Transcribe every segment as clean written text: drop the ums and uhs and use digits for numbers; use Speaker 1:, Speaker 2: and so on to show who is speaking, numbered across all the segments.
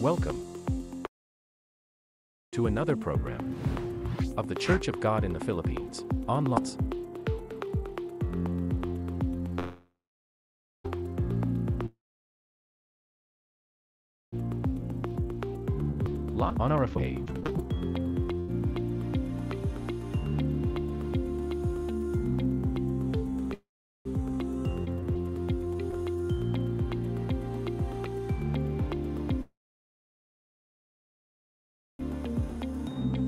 Speaker 1: Welcome to another program of the Church of God in the Philippines, online. On RFA.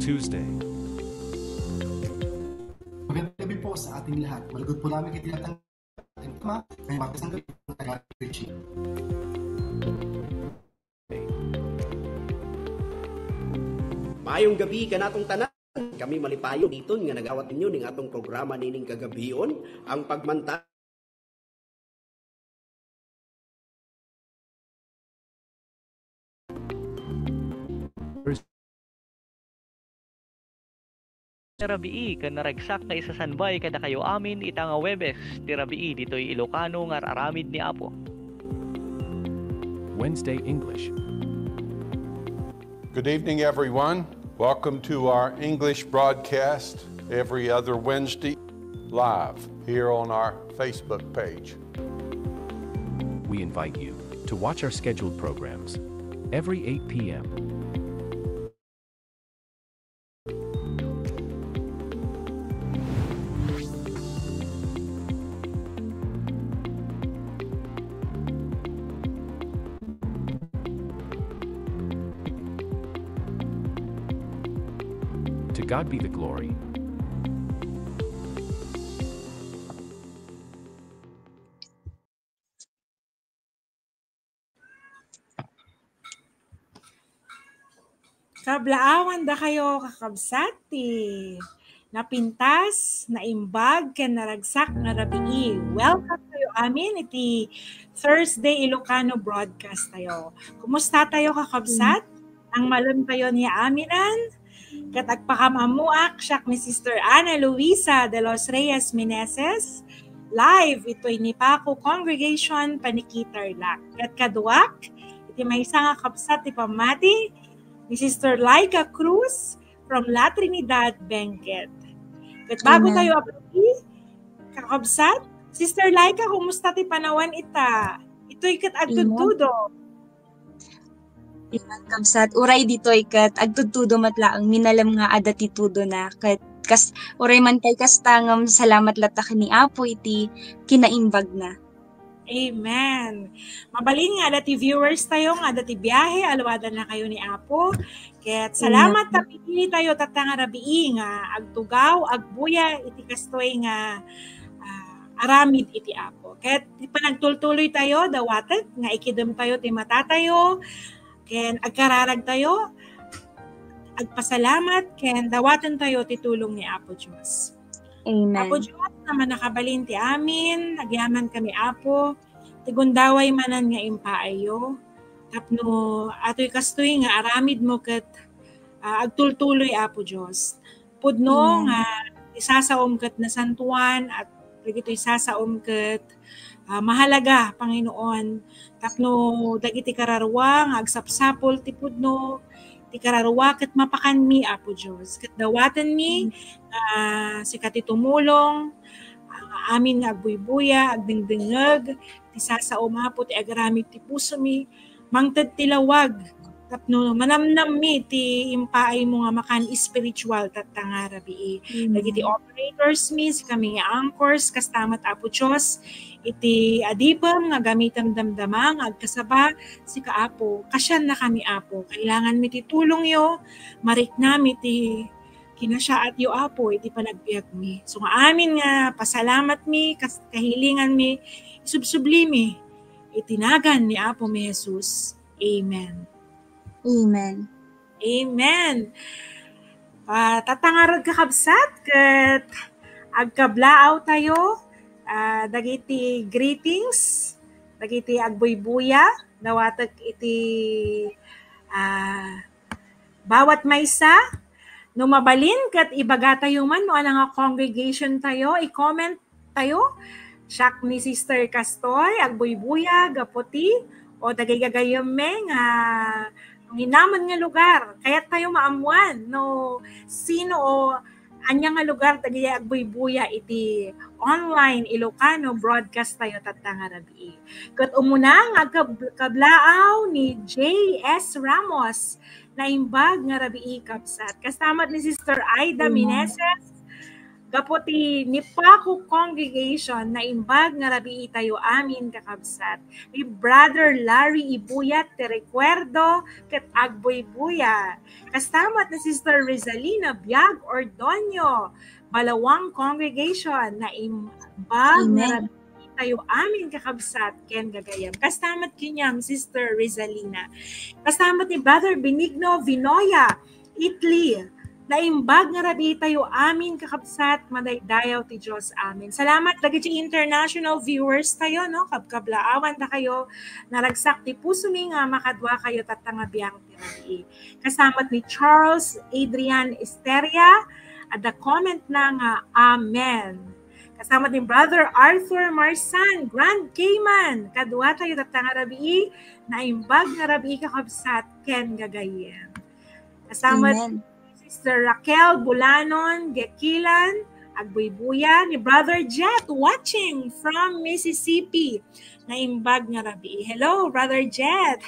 Speaker 1: Tuesday.
Speaker 2: Magandang gabi po sa ating lahat. Malugod po namin itinatang ating tema ngayong magasang gabi ng Tagalog.
Speaker 3: Maayong gabi kanatong tanan. Kami malipayo dito nga nagawat ninyo ning atong programa nining kagabion ang pagmanta
Speaker 4: Rabii kan naragsak na isa sanbay kada kayo amin ita nga Webes ti rabii ditoy Ilocano nga aramid ni Apo.
Speaker 1: Wednesday English.
Speaker 5: Good evening, everyone. Welcome to our English broadcast every other Wednesday live here on our Facebook page.
Speaker 1: We invite you to watch our scheduled programs every 8 p.m. To God be the glory.
Speaker 6: Kablaawan da kayo kakabsati. Napintas, naimbag, ken naragsak nga rabii. Welcome kayo amin iti Thursday Ilocano broadcast tayo. Kumusta tayo kakabsat? Ang malon tayo ni aminan? Kat agpakamamuak siya ni Sister Ana Luisa de los Reyes Meneses. Live ito'y ni Paco Congregation Panikitarlac. Kat kaduak, iti may isang kakabsat ti pamati ni Sister Laika Cruz from La Trinidad Benguet. Kat bago tayo abati, kakabsat, Sister Laika, kumusta ti panawan ita? Ito'y kat agtutudo.
Speaker 7: Kamsat uray ditoy kat agtudtudo matlaang minalam nga adatitudo na kat kas uray man kay kastangam salamat lata kani Apo iti kinaimbag na.
Speaker 6: Amen. Mabalin nga dati viewers tayo nga dati biyahe alwadan na kayo ni Apo. Ket salamat ta pili tayo tatanga rabii nga agtugaw agbuya iti kastoy nga aramid iti Apo. Ket panagtultuloy tayo dawatan nga ikidem tayo ti mata tayo. Ken agkararag tayo, agpasalamat, ken dawatan tayo titulong ni Apo Diyos.
Speaker 7: Amen.
Speaker 6: Apo Diyos, naman nakabalin ti amin, nagyaman kami Apo, Tigundaway manan nga impaayo. Tapno atoy kastoy nga aramid mo ket agtultuloy Apo Dios. Pudno nga isasaom ket na santuan at dagiti isasaom ket mahalaga Panginoon. Tapno dagiti kararwa nga agsapsapol ti pudno ti kararwa ket mapakanmi Apo Dios. Ket dawaten mi sikat tumulong amin nga agbuybuya, agdingdingeg, ti sasaom Apo ti agaramid ti puso mi, mangted ti lawag. Tapno manamnam mi ti impaay mo nga makan spiritual tatanga rabii. Dagiti operators mi si kami nga anchors kastamat Apo Dios iti adipem nga gamitam damdama nga agkasaba si kaapo. Kasyan na kami Apo. Kailangan mi ti tulong yo, marik na mi ti kinasya at yo Apo iti panagbiag mi. So nga amin nga pasalamat mi kahilingan mi isubsubli mi itinagan ni Apo mi Jesus. Amen.
Speaker 7: Amen.
Speaker 6: Amen. Tatangarag kakabsat ket agkablaaw tayo dagiti greetings dagiti agbuybuya dawatag iti bawat maysa no mabalin ket ibaga tayo man no nga congregation tayo i-comment tayo siak ni Sister Castoy agbuybuya gaputi o dagay-gagayem nga hinaman nga lugar kaya tayo maamuan no sino o anya nga lugar dagay agbuybuya iti online Ilocano broadcast tayo tatanga rabii. Ket umuna nga kablaaw ni J.S. Ramos na imbag nga rabii kapsat. Kastamat ni Sister Aida Meneses gaputi ni Paco Congregation na imbag nga rabii tayo amin kakabsat. Ni Brother Larry Ibuyat te recuerdo ket agbuybuya. Kastamat ni Sister Rizalina Biag Ordonio Balawang Congregation na imbag nga rabii tayo amin kakabsat ken gagayam. Kastamat kinyam Sister Rizalina. Kastamat ni Brother Benigno Vinoya Italy naimbag nga rabii tayo amin kakabsat madaydayaw ti Dios amin. Salamat dagiti international viewers tayo no kabkablaawan ta kayo naragsak ti puso mi nga makadwa kayo tatanga biyang ti rabii. Kasamat ni Charles Adrian Esteria at the comment na nga amen. Kasama ni Brother Arthur Marsan Grand Cayman kadwa tayo tatanga rabii naimbag nga rabii kakabsat ken gagayem. Kasama Sister Raquel Bulanon, Gekilan, agbuybuya ni Brother Jet watching from Mississippi na imbag nga rabii. Hello, Brother Jet.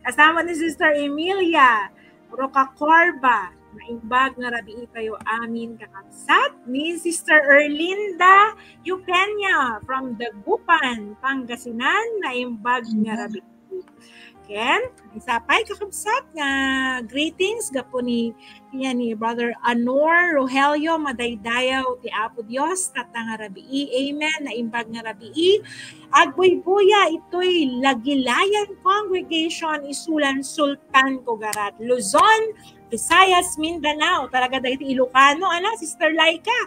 Speaker 6: Kasama ni Sister Emilia Rocacorba na imbag nga rabii tayo amin kakabsat ni Sister Erlinda Eupenia from Dagupan, Pangasinan na imbag nga rabii. Ken, isapay kakabsat nga greetings gapo ni Brother Anor Rogelio madaydayaw ti Apo Dios tatanga rabii. Amen. Na imbag nga rabii. Agbuybuya ito'y Lagilayan Congregation Isulan Sultan Kugarat Luzon, Visayas, Mindanao. Talaga dahil Ilocano Sister Laika.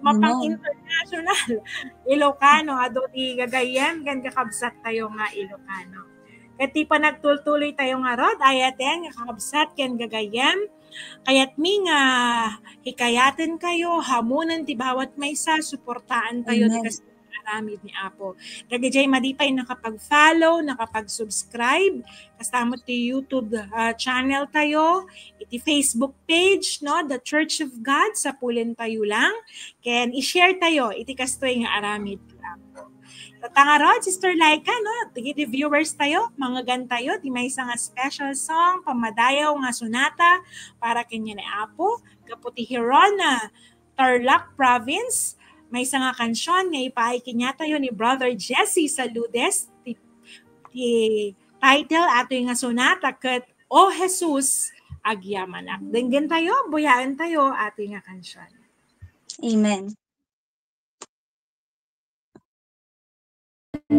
Speaker 6: Mapang international Ilocano ado ti gagayan kan kakabsat tayo nga Ilocano. Kati pa nagtultuloy tayo nga rod, ayaten, nga kakabsat, ken gagayem. Kayat mi nga hikayaten kayo, hamunan ti bawat maysa, suportaan tayo di kasi aramid ni Apo. Dagijay madipay nakapag-follow, nakapag-subscribe, kasama ti YouTube channel tayo, iti Facebook page, no, The Church of God, sa pulin tayo lang. Ken i-share tayo, iti kastoy nga aramid ni Apo. Tatangarod, Sister Laika, no? Tigiti viewers tayo, mga gantayo, di may isang special song, pamadayaw nga sonata, para kanya ni Apo, kaputi Hirona, Tarlac Province, may isang kansyon, nga ipaikin niya tayo ni Brother Jesse Saludes, ti title ato yung nga sonata, kat, O Jesus, agyamanak. Denggan tayo, buyaan tayo, ato yung nga kansyon.
Speaker 7: Amen.
Speaker 8: We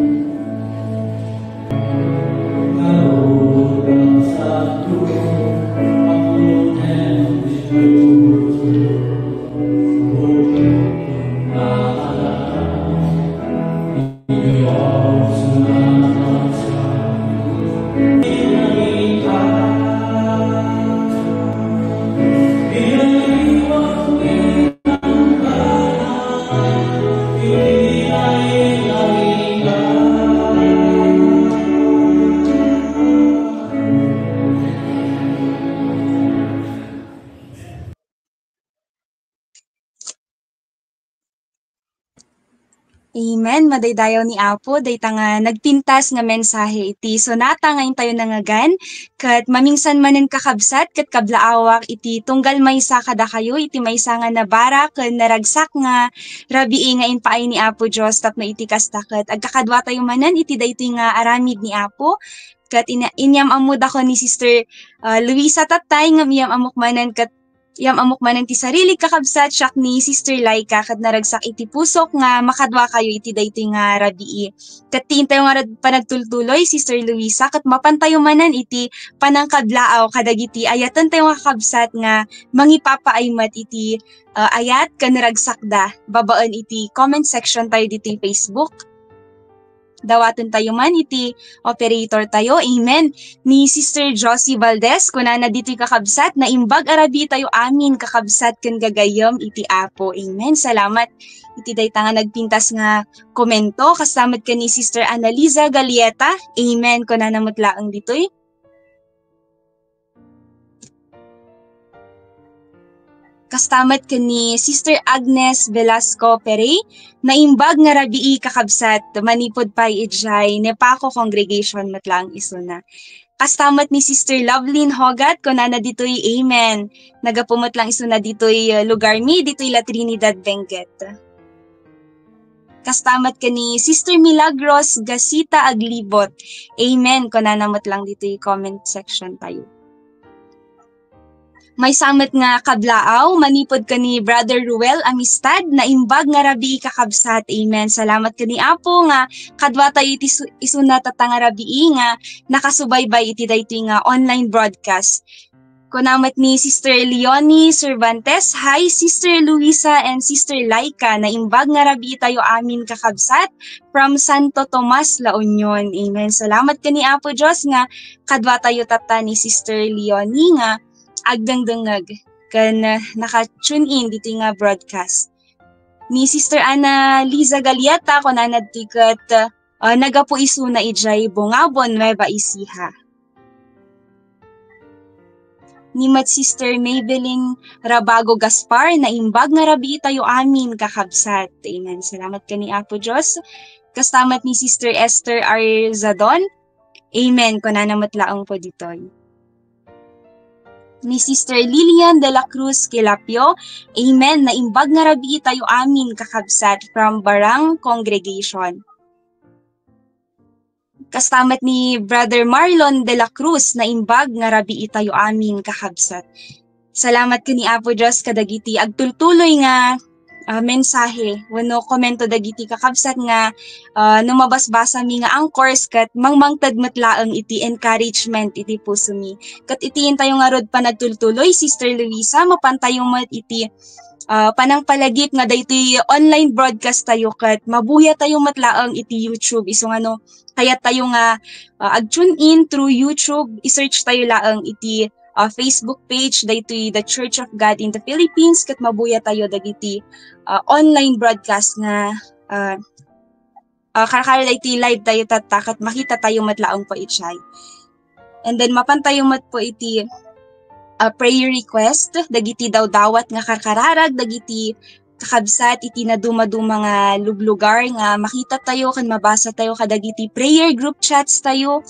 Speaker 7: Amen. Madaydayaw ni Apo, dayta nga nagpintas nga mensahe iti sonata ngayon tayo nangagan, kat mamingsan manen kakabsat, kat kablaawak iti tunggal maysa kada kayo, iti maysa nga nabara, kat naragsak nga rabii nga inpaay ni Apo Diyos, tapno iti kastakat. Agkakadwa tayo manan, iti dayto nga aramid ni Apo, kat inyam amud ako ni Sister Luisa Tatay, nga miyam amok manan, kat yam amok manan ti sarili kakabsat siyak ni Sister Laika kat naragsak iti pusok nga makadwa kayo iti daytoy nga rabii. Kat tiintayo nga panagtultuloy Sister Luisa kat mapantayo manan iti panangkadlaaw kadagiti ayatan tayo nga kakabsat nga mangipapaaymat iti ayat kan naragsak da. Babaan iti comment section tayo dito yung Facebook. Dawaton tayo man iti operator tayo, amen, ni Sister Josie Valdez, kunana dito'y kakabsat, na imbag arabi tayo amin kakabsat kan gagayam iti Apo, amen, salamat. Iti dayta nga nagpintas nga komento, kasamat ka ni Sister Annaliza Galieta, amen, kunana mutlaang dito'y. Kastamat ka ni Sister Agnes Velasco Perey, na imbag nga rabii kakabsat, manipod pa'y ijay, Nepako Congregation matlang isuna. Kastamat ni Sister Lovelyn Hogat, kunana dito'y amen. Nagapumot lang isuna dito'y lugar mi, dito'y La Trinidad Benguet. Kastamat ka ni Sister Milagros Gasita Aglibot, amen. Kunana lang dito'y comment section tayo. May samet nga kablaaw, manipod ka ni Brother Ruel Amistad, na imbag nga rabii kakabsat, amen. Salamat ka ni Apo nga kadwa tayo iti isuna tatang rabii nga nakasubaybay iti daytoy nga online broadcast. Kunamat ni Sister Leonie Cervantes, hi Sister Luisa and Sister Laika, na imbag nga rabii tayo amin kakabsat from Santo Tomas, La Union, amen. Salamat ka ni Apo Diyos nga kadwa tayo tata ni Sister Leonie nga agdangdangag kan naka-tune in dito nga broadcast. Ni Sister Ana Liza Galiata ko na nagtikat nagapo isu na ijay Bungabon, Nueva Ecija. Ni Mat Sister Maybelline Rabago Gaspar, na imbag nga rabi tayo amin kakabsat. Amen. Salamat ka ni Apo Diyos. Kastamat ni Sister Esther Arzadon. Amen. Kunana matlaong po ditoy. Ni Sister Lilian de la Cruz Kilapio, amen, na imbag nga rabii tayo amin kakabsat from Barang Congregation. Kastamat ni Brother Marlon de la Cruz, na imbag nga rabii tayo amin kakabsat. Salamat ka ni Apo Diyos kadagiti agtultuloy nga mensahe, wano komento dagiti kakabsat nga numabasbasa mi nga ang course kat mangmangtad matlaang iti encouragement iti puso mi. Kat itiin tayo nga rod pa nagtultuloy, Sister Luisa, mapantayo mat iti panangpalagip nga daytoy online broadcast tayo kat mabuya tayo matlaang iti YouTube. Iso nga no, kaya tayo nga ag-tune in through YouTube, isearch tayo laang iti Facebook page daytoy The Church of God in the Philippines, kat mabuya tayo dagiti online broadcast nga karakara daytoy live tayo tatak at makita tayo matlaong po itchay. And then mapantayo mat po iti prayer request dagiti daw-dawat nga karkararag dagiti kakabsat iti na dumaduma nga luglugar nga makita tayo kan mabasa tayo kadagiti prayer group chats tayo.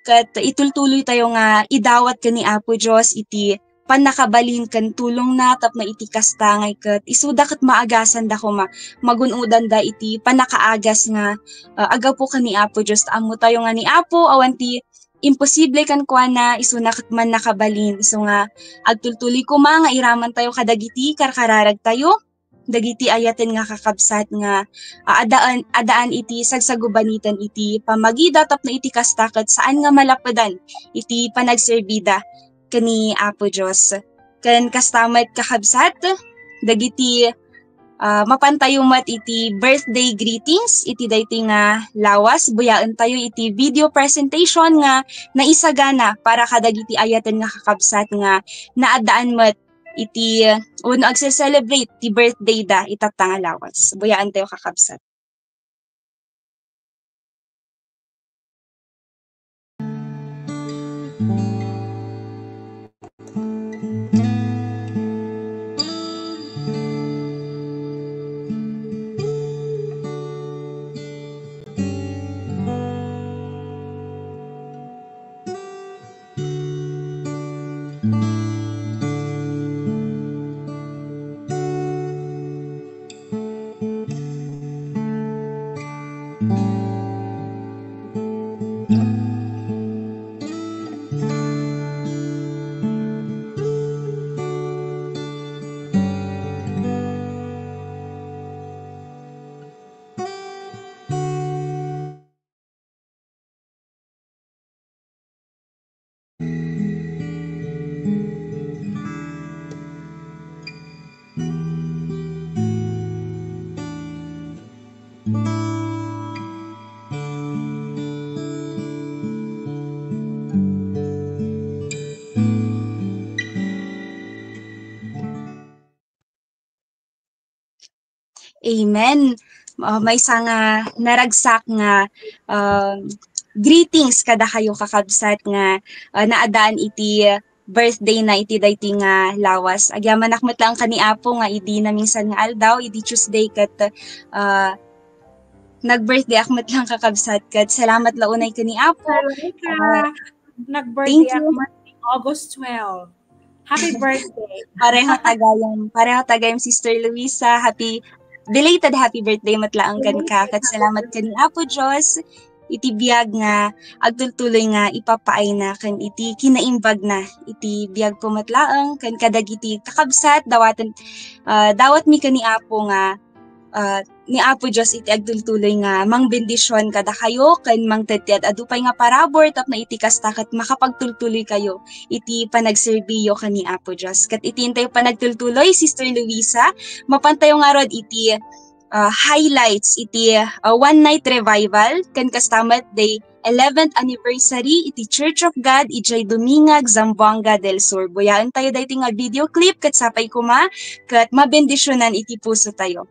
Speaker 7: Kat itultuloy tayo nga idawat ka ni Apo Diyos iti panakabalin kan tulong na tapno iti kastangay kat isuda kat maagasan da ko magunudan da iti panakaagas nga agapo ka ni Apo Diyos. Amo tayo nga ni Apo awan ti imposible kan kwa na isuna kat man nakabalin. Iso nga agtultuloy ko nga iraman tayo kadagiti karkararag tayo. Dagiti ayaten nga kakabsat nga adaan iti sagsagubanitan iti pamagida tapno iti kastakat saan nga malapadan iti panagserbida kani Apo Diyos. Kan kastamat kakabsat dagiti mapantayo mat iti birthday greetings iti daytoy nga lawas buyaan tayo iti video presentation nga naisagana para kadagiti ayaten nga kakabsat nga naadaan mat iti uno agse-celebrate ti birthday da itatanga lawas. Buyaan tayo kakabsat. Amen. May nga naragsak nga greetings kada kayo kakabsat nga naadaan iti birthday na iti dayti nga lawas. Agyaman akmat lang kani Apo nga idi na minsan nga aldaw, idi Tuesday kat nag-birthday akmat lang kakabsat kat salamat launay kani Apo.
Speaker 6: Nag-birthday akmat August 12. Happy birthday.
Speaker 7: Pareho tagayam Sister Luisa. Belated happy birthday matlaang kan ka. Kat salamat kani Apo Diyos. Iti biyag nga agtultuloy nga ipapaay na kan iti kinaimbag na iti biyag ko matlaang kan kadagiti kakabsat dawat mi kani Apo nga ni Apo Diyos iti agtultuloy nga mang bendisyon kada kayo kan mang tetiyad adupay nga parabor tapno iti kastakat makapagtultuloy kayo iti panagserbiyo kani Apo Diyos. Kat iti intayo panagtultuloy Sister Luisa, mapantayo nga rod iti highlights iti one night revival kan kastamat day 11th anniversary iti Church of God ijay Dumingag, Zamboanga del Sur. Buyaan tayo dayti nga video clip kat sapay kuma kat mabendisyonan iti puso tayo.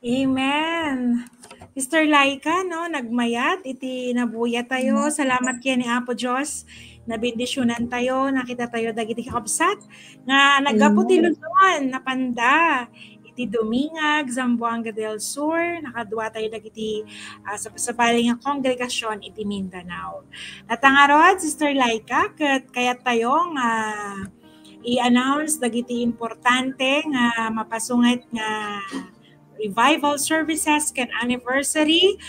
Speaker 6: Amen. Sister Laika, no, nagmayat, iti nabuya tayo. Salamat kaya ni Apo Diyos. Nabindisyonan tayo, nakita tayo dagiti kakabsat. Nga nagapo ti Luzon, napanda. Iti Dumingag, Zamboanga del Sur, nakadua tayo dagiti sa baling nga kongregasyon iti Mindanao. Natangarod, Sister Laika, kaya tayo nga i-announce dagiti importante nga mapasungit nga revival services ken anniversary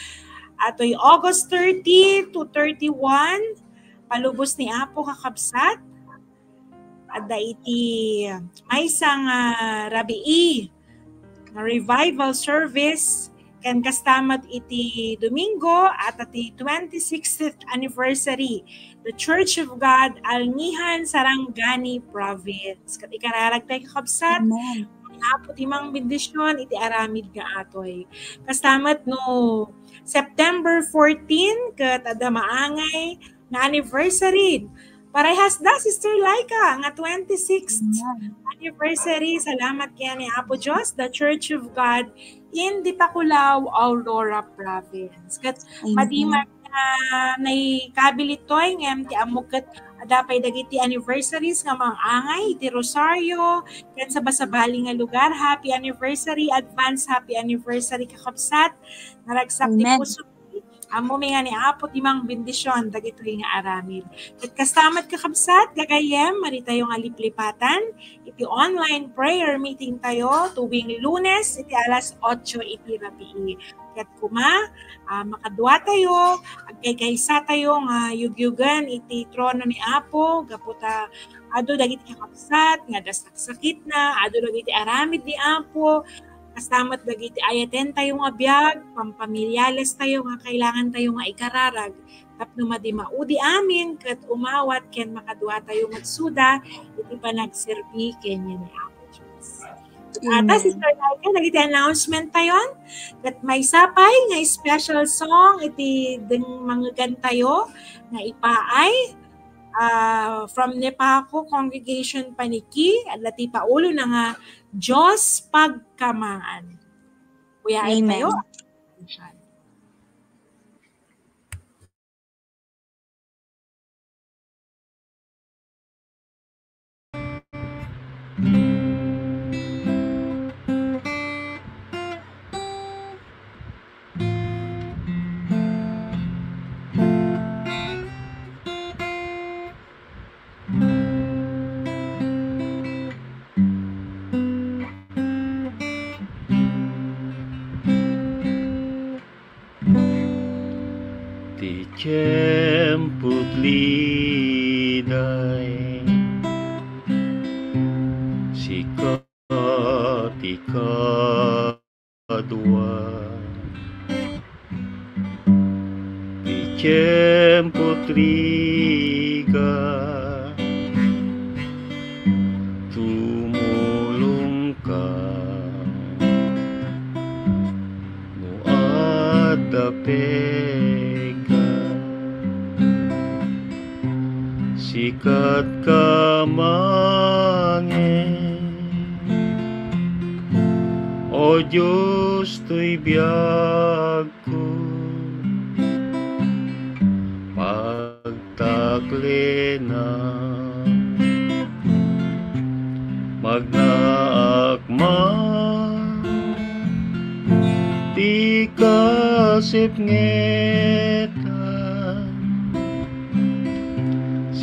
Speaker 6: atoy August 30 to 31 palubos ni Apo kakabsat adda iti maysa nga rabii nga revival service ken kastamat iti Domingo at iti 26th anniversary the Church of God Alngihan Sarangani Province ket ikararag tay kakabsat Apo timang bendisyon iti aramid nga atoy. Kastamat no September 14 ket adda maangay nga anniversary. Parehas da Sister Laika nga 26th anniversary. Salamat kaya ni Apo Diyos, the Church of God in Dipakulaw, Aurora Province. Ket madiman nay kabilitoy ngem ti amok ket dapay dagiti anniversaries nga maangay iti Rosario ken sa basabali nga lugar. Happy anniversary, advance happy anniversary kakabsat. Naragsak ti puso amo mi nga ni Apo timang bendisyon dagitoy nga aramid. Ket kastamat kakabsat gagayem mari tayo nga liplipatan iti online prayer meeting tayo tuwing Lunes iti alas 8 iti rabii. Ket kuma makadua tayo agkaysa tayo nga yugyugan iti trono ni Apo gaputa adu dagiti kakabsat nga dasaksakit na adu dagiti aramid ni Apo kastamat dagiti ayaten tayo nga biag pampamilyales tayo nga kailangan tayo nga ikararag tapno madi maudi amin ket umawat ken makadua tayo magsuda iti panagserbi kenya ni Apo Diyos. Ata Sister Laika dagiti announcement tayon ket may sapay nga special song iti ding manggan tayo nga ipaay from Nepako Congregation Paniki at lati paulo na nga Diyos pagkamaan. Kuyain tayo.
Speaker 8: Tiemput liday sikat ikadua Tiemput riga tumulong ka no adape sikat kamangin o Diyos to'y biyag ko pagtakli na magnaakman di kasip ngetan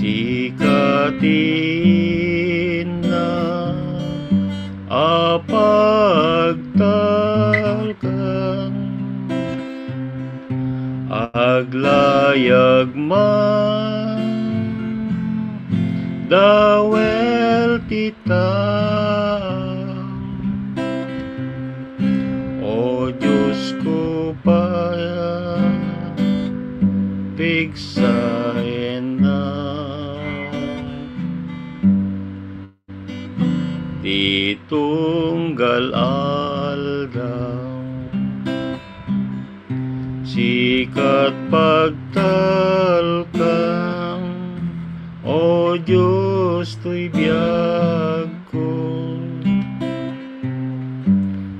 Speaker 8: sikatin na apagtalkan aglayag man dawel titaw o Diyos ko pa pigsain na di tunggal aldaw sikat pagtalkang o Diyos to'y biyag ko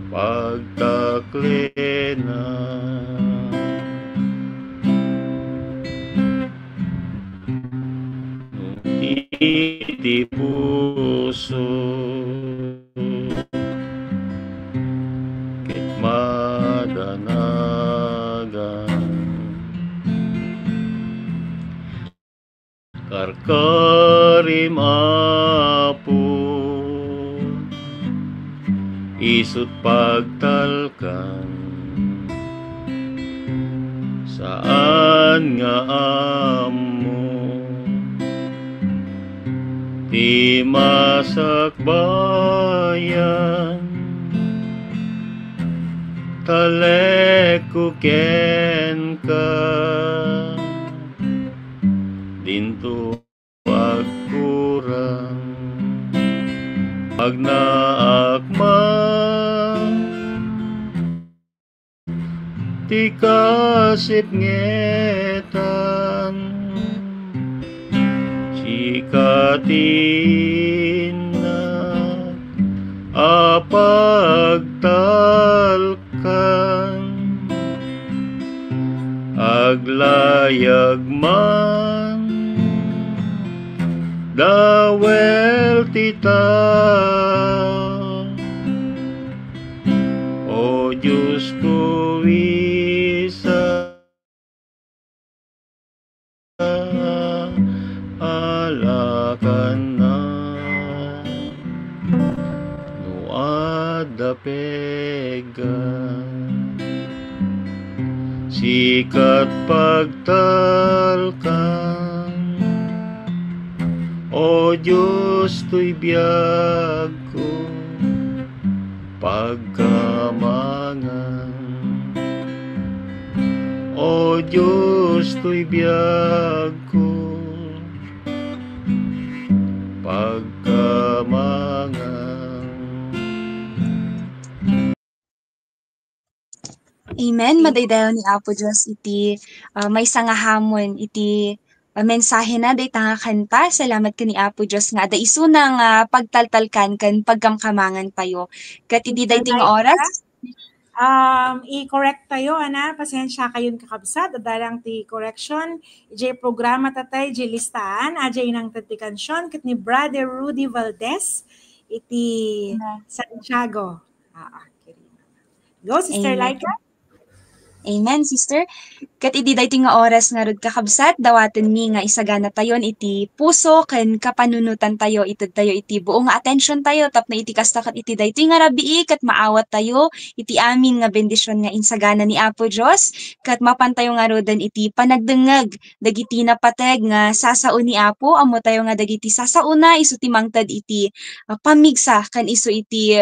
Speaker 8: pagtakli na iti puso ket madanagan karkarim Apo isut pagtalkan saan nga amo ti masakbayan talekuken ka dinto pagkurang agnaakman ti kasipngetan sikatin na apagtalkan aglayag man dawel tita o Diyos ko isa alakan na nuada pegan sikat pagtalkan o Diyos to'y biyag ko pagkamangan o Diyos to'y biyag ko pagkamangan.
Speaker 7: Amen. Madaydayon ni Apo Diyos iti may sangahamon iti mensahe na day tanga kanta. Salamat ka ni Apo Diyos nga ada isu nang pagtaltalkan kan pagkamkamangan tayo. Kat iti day ting oras.
Speaker 6: I-correct tayo, ana. Pasensya kayon kakabsat. Adarang ti correction. Ijay programa tatay, ijay listaan. Ajay nang tatikansyon. Kat ni Brother Rudy Valdez. Iti Santiago. Go, Sister Laika.
Speaker 7: Amen, sister. Kat iti daytoy nga oras nga rod kakabsat, dawaten mi nga isagana tayon iti puso ken kapanunutan tayo, ited tayo iti buong nga attention tayo, tapno iti kasta kat iti daytoy nga rabii, kat maawat tayo, iti amin nga bendisyon nga insagana ni Apo Diyos, kat mapan tayo nga roden iti panagdengeg, dagiti napateg nga sasao ni Apo, amo tayo nga dagiti sasauna, isu ti mangted iti pamigsa, kan isu iti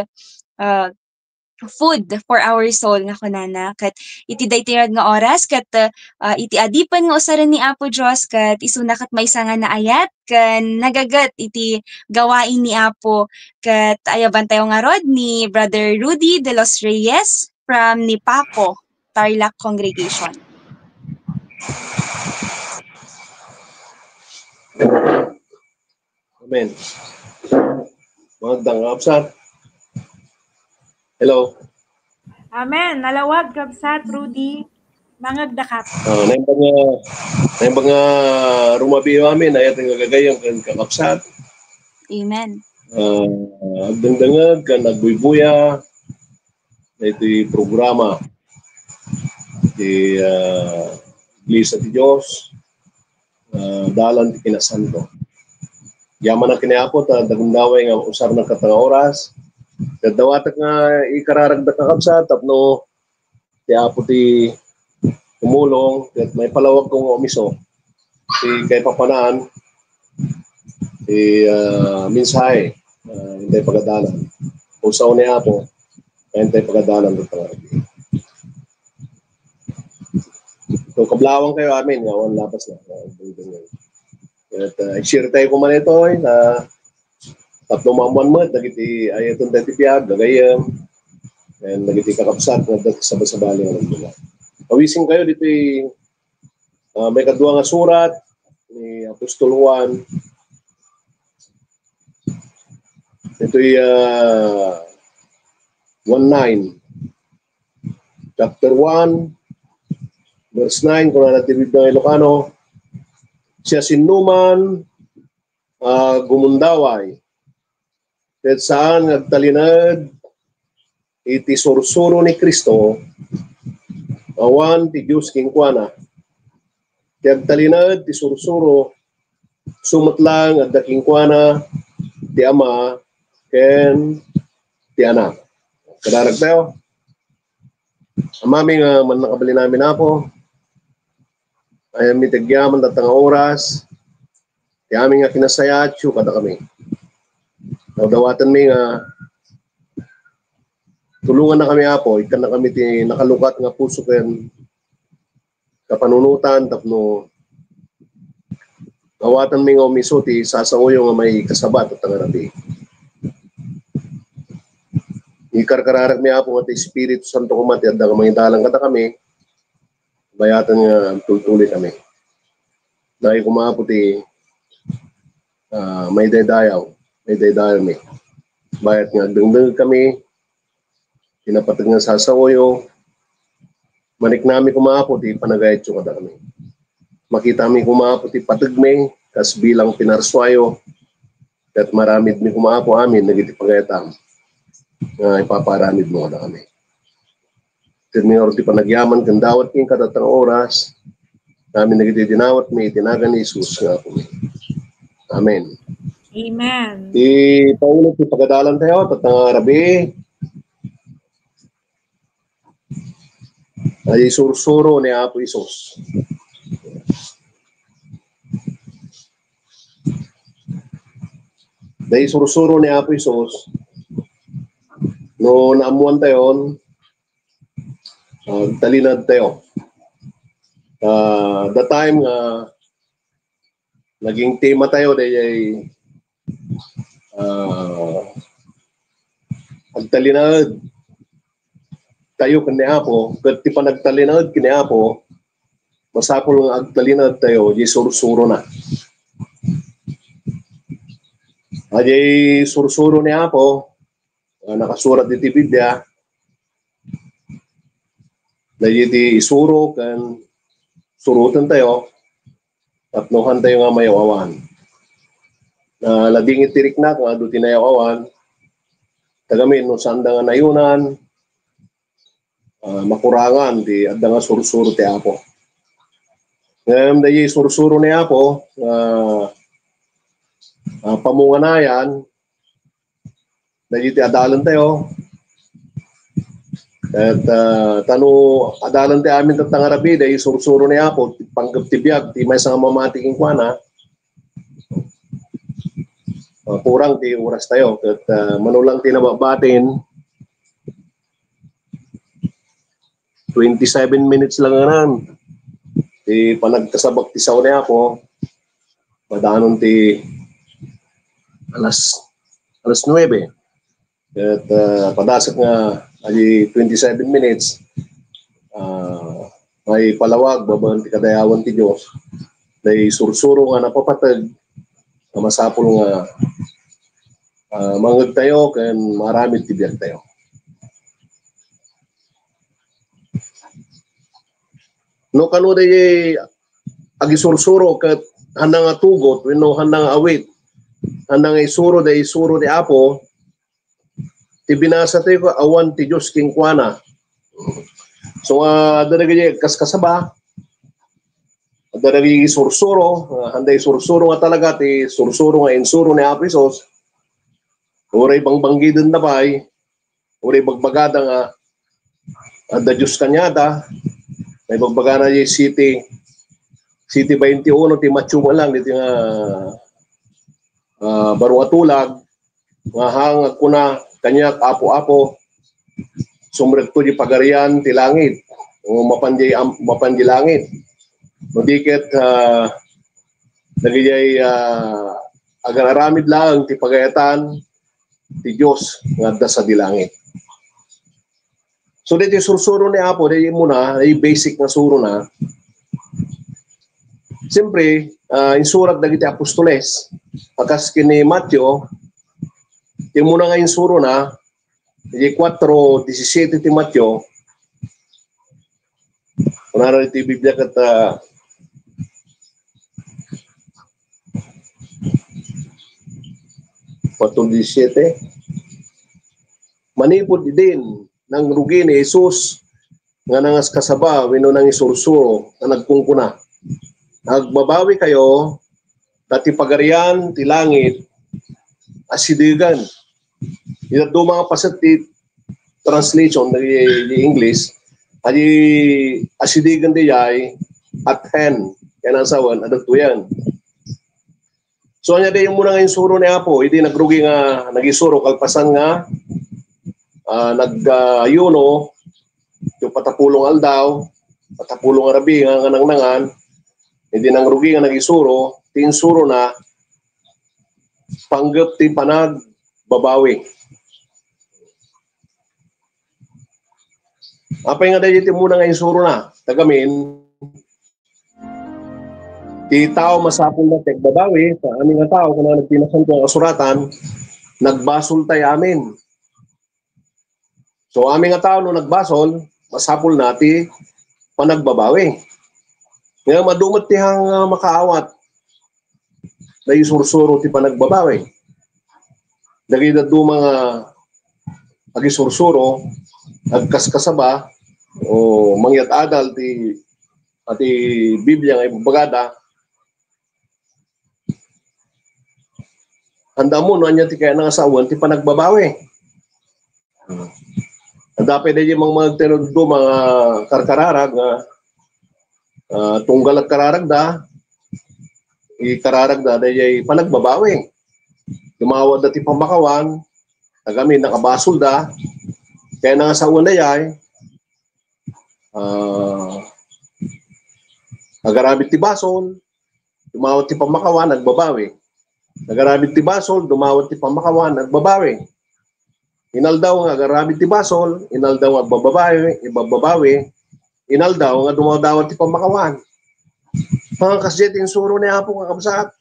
Speaker 7: food for our soul nga kunana kat iti daytoy nga oras kat iti adipan nga usaran ni Apo Dios kat isuna kat maysa nga naayat ken nagagat iti gawain ni Apo kat ayaban tayo nga rod ni Brother Rudy de los Reyes from Nipaco Tarlac Congregation.
Speaker 9: Amen. Magandang kapsat. Hello.
Speaker 6: Amen. Nalawag kabsat, Rudy. Mangagdakap.
Speaker 9: Nang mga rumabiyo amin, ayat nga gagayang kan kakapsat.
Speaker 7: Amen.
Speaker 9: Agdangdangag kan nagbuybuya na ito'y programa. Iti Iglesia ti Diyos, dalan ti kinasanto. Yaman na kiniapot, dagundaway nga usar ng katang oras. Dawatak nga ikararagda kakabsa, tapno ti Apo ti umulong, at may palawag kong omiso, ti kay papanaan, ti mensahe, hintay pagadalan. Usaw ni Apo, hintay pagadalan. So, kablawang kayo amin, ngawan lapas na. At i-share tayo kung man ito, na tatlong mamuan mo, dagiti ayatong dati piyag, gagayam, and dagiti kakapsat, na dati sabasabali nga nagdula. Pawising kayo dito may kadua nga surat ni Apostol Juan. Ito'y 1:9. Chapter 1, verse 9, kung natibig ng Ilocano, siya sinuman gumundaway, at saan nagtalinad iti sursuro ni Kristo, awan ti Diyos kingkwana. Ti agtalinad ti sursuro, sumutlang at dakingkwana ti Ama ken ti Anak. Kadarag tayo. Amami nga man nakabali namin na po. Ay mitagyaman at nga oras. Di amin nga kinasayatyo kada kami. Dawatan mi nga tulungan na kami apo. Ikan na kami nakalukat nga puso ken kapanunutan tapno dawatan mi nga umisuti sasauyo nga may kasabat at nga nabi. Ikarkararag mi apo nga Espiritu Santo kumati at nga mangindalang kata kami. Bayatan nga tuloy kami. Dahil kumapo may daydayaw mi. Bayat nga dengdeng kami. Pinapatag nga sasawoyo. Manik nami kumapo panagayat yung kada kami. Makita mi kumapo patag mi kas bilang pinarswayo. Kat maramid mi kumapo amin nagiti pagayatam. Nga ipaparamid mo kada kami. Terminor panagyaman kan dawat king katatang oras. Namin nagiti dinawat mi tinagan ni Jesus nga po mi. Amen.
Speaker 6: Amen.
Speaker 9: Paulit pagkadalan tayo tatang Rabi. Ay sursuro ni Apo Isos. Dahil sursuro ni Apo Isos, no naamuan tayo, talinad tayo. The time naging tema tayo dahil agtalinad tayo kani Apo, kat ti panagtalinad kini Apo, masapol nga agtalinad tayo, di sursuro na. Ajay sursuro ni Apo, nakasurat di Biblia, dahil di isuro kan surutan tayo, tapnuhan tayo nga mayawawan. Na labing itirik na kung ado tinayawawan, tagamin no sanda nga nayunan, makurangan di adda nga sursuro ti Apo. Ngayam dahil sursuro ni Apo, pamunganayan, dahil ti adalan tayo, at adalan ti amin tatang Arabi, dahil sursuro ni Apo, panggap ti biyag, ti may sang mamatiking kwana, kurang ti oras tayo, at manulang ti nababatin, 27 minutes lang nga ti panagkasabak ti saw ni Apo, madanon ti alas 9. At padasak nga ay 27 minutes may palawag babang ti kadayawan ti Diyos dahil sursuro nga napapatag na masapol nga mangag tayo kan maramid ti biyag tayo. No kano day agisursuro kat handang atugot wenno handang awit handang isuro day isuro di Apo ti binasa tayo ko awan ti Diyos king kuana. So daragay kaskasaba daragay sursuro handay sursuro nga talaga ti sursuro nga insuro ni Apo Isos uray bangbanggidan na bay uray bagbagada nga adda Diyos kanyada may bagbaga na yung City 21 ti matchuma lang dito nga barong atulag nga hangag ko na kanyak apo-apo sumrekto di pagarian ti langit mapanji langit madiket nagijay agararamid lang ti pagayatan ti Diyos nga adda sa dilangit. So dito sursuro ni Apo, dito muna, ay basic na suro na. Siyempre, insurat dagiti apostoles, pagkas kini Matthew, yung muna nga insuro na, yung 4:17 ti Matthew, kunara iti Biblia kat 4:17, manipod din nang rugi ni Jesus nga nangas kasaba wenno nang isursuro nga nagkungkuna. Nagbabawi kayo dati pagarian ti langit asidigan. Ito mga pasat translation di English, asidigan di ay at hand. Kaya nasawan, adat to yan. So, anya di yung muna nga insuro ni Apo, hindi nagrugi nga, nagisuro, kalpasan nga, nag-yuno, yung patapulong aldaw, patapulong arabi, nga nangan, hindi nang rugi nga nagisuro, tinsuro na, panggap ti panag babawi. Apa nga dahil iti muna nga insuro na, tagamin, ti tao masapol na tigbabawi, sa aming nga tao, kung nagpinasan ko ang kasuratan, nagbasol tayo amin. So aming nga tao nung nagbasol, masapol na ti panagbabawi. Ngayon madumot ti hang makaawat, na isursuro ti panagbabawi. Dagida do mga agisursuro, agkaskasaba, o mangyat adal ti Biblia nga ibabagada, handa mo, no, anya ti kaya nangasawan, ti panagbabawi. Dapat na yung mga magtinudo, mga karkararag, tunggal at kararag da, ikararag da, dahil panagbabawi. Tumawad na ti pamakawan, tagamin, nakabasol da, kaya nangasawan na yan, agarabit ti basol, tumawad ti pamakawan, nagbabawi. Nagarabit ti basol, dumawat ti pamakawan, nagbabawi. Inaldaw nga agarabit ti basol, inaldaw nga ibababawi, inaldaw nga dumadawat ti pamakawan. Mga kasjet, insuro ni Apo nga kabsat.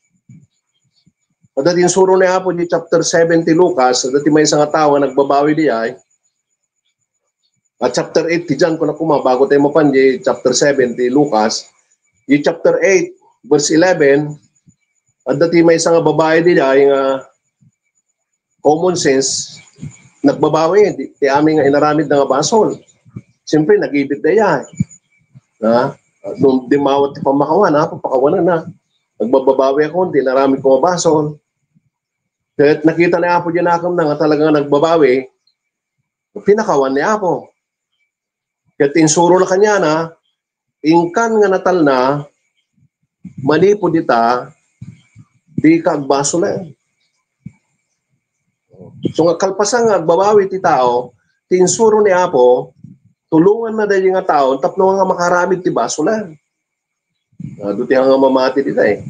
Speaker 9: Padat insuro ni Apo di chapter 70 Lucas, dati may isang tao nga nagbabawi di ay. At chapter 8 ti John, kung nakuma, bago tayo mapan di chapter 70 Lucas, di chapter 8 verse 11, at dati may isang babae din ay common sense, nagbabawi, di aming inaramid na nga basol. Siyempre, nag-ibit na yan. Nung dimawat ti pamakawan, papakawanan na. Nagbababawi ako, di naramid ko nga basol. Kaya nakita ni Apo dyan akam na nga talaga nagbabawi, pinakawan ni Apo. Kaya tinsuro na kanya na, ingkan nga natal na, manipo dita, di ka agbaso na yan. So nga kalpasan nga agbabawi ti tao, tinsuro ni Apo, tulungan na dahil nga tao, tapno nga makaramid ti baso na yan. Duti nga mamati dita eh.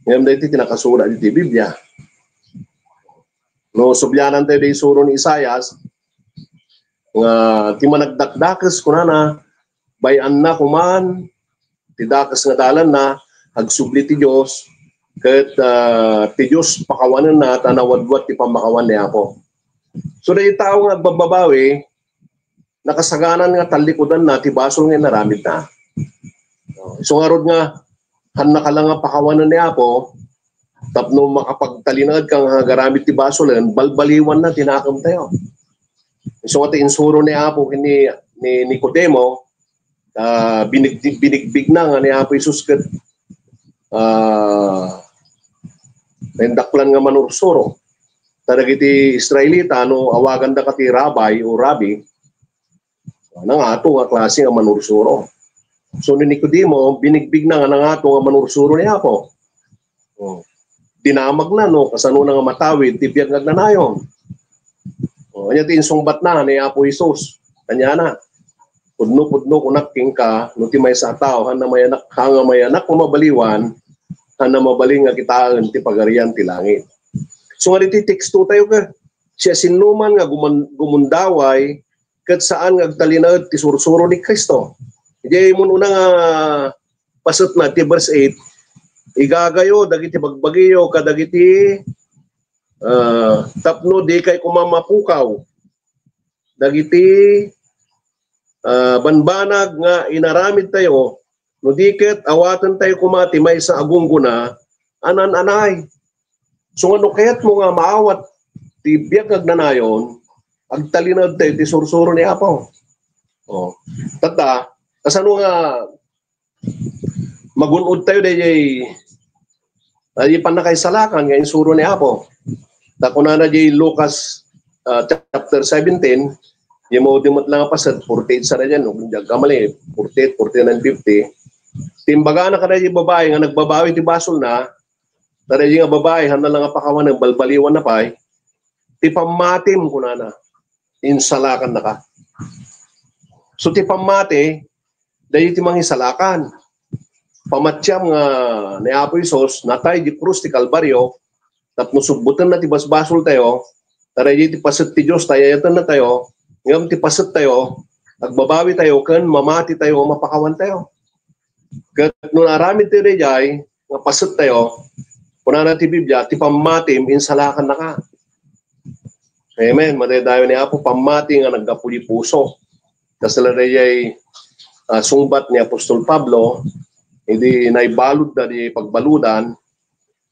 Speaker 9: Ngayon dahil ti tinakasura di ti Biblia. No, subyanan tayo dahil suro ni Isayas, nga ti managdakdakas ko na, bayan na kuman, ti dakas nga dalan na, agsubli ti Diyos, kahit ti Diyos pakawanan na, tanawadwat ti pamakawan ni Apo. So dahil tao nga agbababawi, nakasaganan nga talikudan na, ti basol nga naramid na. So nga rod nga, handa ka lang nga pakawanan ni Apo, tapno makapagtalinagad kang garamit ti basol, balbaliwan na, tinakam tayo. So nga ti insuro ni Apo, ni Nicodemo, binigbig na nga ni Apo Isus kat nendaklan nga manursuro. Tadag iti Israelita, awagan da ka ti rabay o rabi, nang ato nga klase nga manursuro. So ni Nicodemo, binigbig na nga nang ato nga manursuro ni Apo. Dinamag na, kasano na nga matawid, tibiyag nagnanayon. Kanya ti insungbat na ni Apo Isus. Kanya na. Pudno kunak king ka, no ti may sa tao, hanga may anak mabaliwan, hanga mabaling nga kitaan ti pagarian ti langit. So nga diti teksto tayo ka, siya sinuman nga gumundaway, kat saan nga agtalinad ti sursuro ni Kristo. Hindi mo nga pasot na ti verse 8, igagayo, dagiti bagbagiyo, kadagiti tapno di kay kumamapukaw, dagiti banbanag nga inaramid tayo, no diket awatan tayo kumati may sa agungguna, anan-anay. So ano kaya't mo nga maawat ti biyag nagnanayon, agtalinad tayo ti sursuro ni Apo. Tata, kasano nga magunod tayo dahil panakay salakan nga insuro ni Apo. Takuna na di Lucas chapter 17, Yung mo dimot lang pasad 48 sa radyan no kamali 48 49 50. Timbaga na kada yung babae nga nagbabawi ti basol na kada yung babae handa lang pakawan ng balbaliwan na pay ti pamatim kunana insalakan na ka. So ti pamati dahi ti mangisalakan. Pamatsyam nga ni Apo Isos natay di krus ti Kalbaryo tapno subutan na ti basbasol tayo tara di ti paset ti Diyos tayatan na tayo ngam ti paset tayo agbabawi tayo ken mamati tayo mapakawan tayo ket no aramid ti rejay nga paset tayo kunana ti Biblia ti pamatim insalakan na ka. Amen. Madaydayo ni Apo pamati nga nagapuli puso kasala rejay sungbat ni Apostol Pablo hindi naibalod na di pagbaludan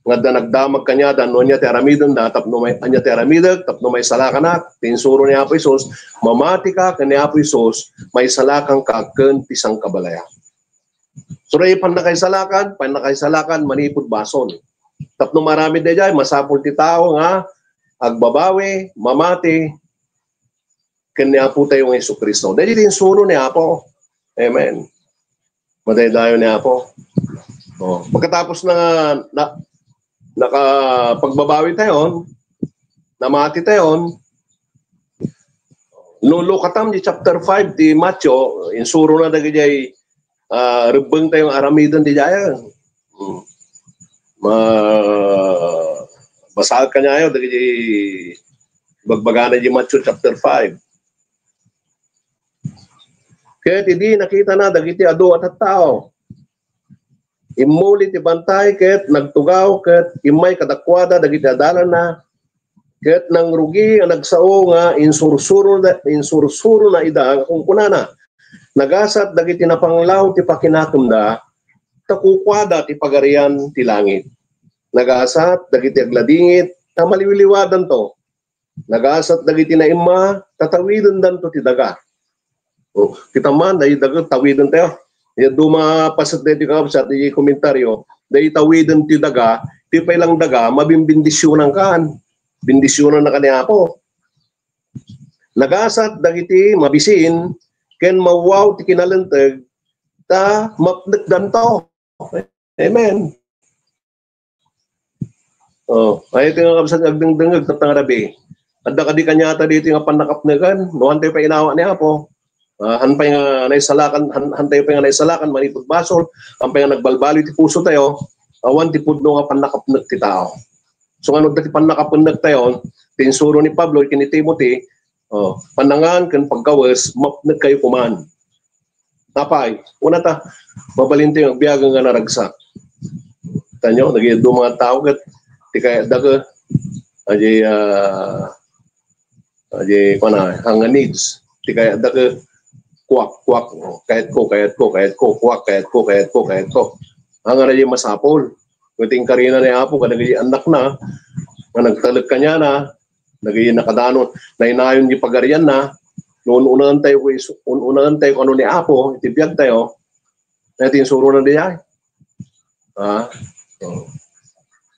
Speaker 9: nga da nagdamag kanya dan no niya teramidon na tapno may anya teramidag tapno may salakan na tinsuro ni Apo Isos mamati ka ken ni Apo Isos may salakan ka ken tisang kabalaya. So ray panakay salakan manipod bason. Tapno marami dayay masapol ti tao nga agbabawi mamati ken ni Apo tayo nga Jesucristo. Daydi tinsuro ni Apo. Amen. Madaydayo ni Apo. Oh, pagkatapos na nakapagbabawi tayo, namati tayo, no lukatam di chapter 5 di Matthew, insuro na dagay rebeng tayong aramidan di jaya. Basal kanya ayo dagay bagbagana di Matthew chapter 5. Kaya hindi nakita na dagiti ado at tao. Imuli ti bantay ket nagtugaw ket imay kadakwada dagiti adalan na ket nang rugi ang nagsao nga insursuro na ida kung kunana. Nagasat dagiti napanglaw ti pakinatumda takukwada ti pagarian ti langit. Nagasat dagiti agladingit ta maliwiliwadan to. Nagasat dagiti naimma tatawidon danto ti daga. Oh, kita man dahil dagat tawidon tayo. Ya duma pasat dito ka sa ti komentaryo, dahil tawidon ti daga, ti pay lang daga mabimbindisyonan kan. Bindisyonan na kaniya po. Nagasat dagiti mabisin ken mawaw ti kinalenteg ta mapnekdan to. Amen. Oh, ay ito nga kapsat agdengdengeg tapang rabi. Adda kadi kanyata dito nga panakapnegan, no antay pa inawa niya po. Hanpay nga naisalakan, hantay pa nga naisalakan, manipod basol, hanpay nga nagbalbali ti puso tayo, awan ti pudno nga panakapnag ti tao. So nga nagdati panakapnag tayo, tinsuro ni Pablo, kini Timothy, panangan kan pagkawas, mapnag kayo kuman. Napay, una ta, mabalinti ang biyagang nga naragsak. Tanyo, naging doon mga tao, kat, ti kaya daga, aji, hanga needs, ti kaya daga, kuwak, kahit ko, kuwak, ang aray masapol. Kuting karina ni Apo, kadagay anak na, nga nagtalag kanya na, nagay nakadanon, nainayon yung pagarian na, noon-unahan tayo kung ano ni Apo, itibiyag tayo, natin suro na diya.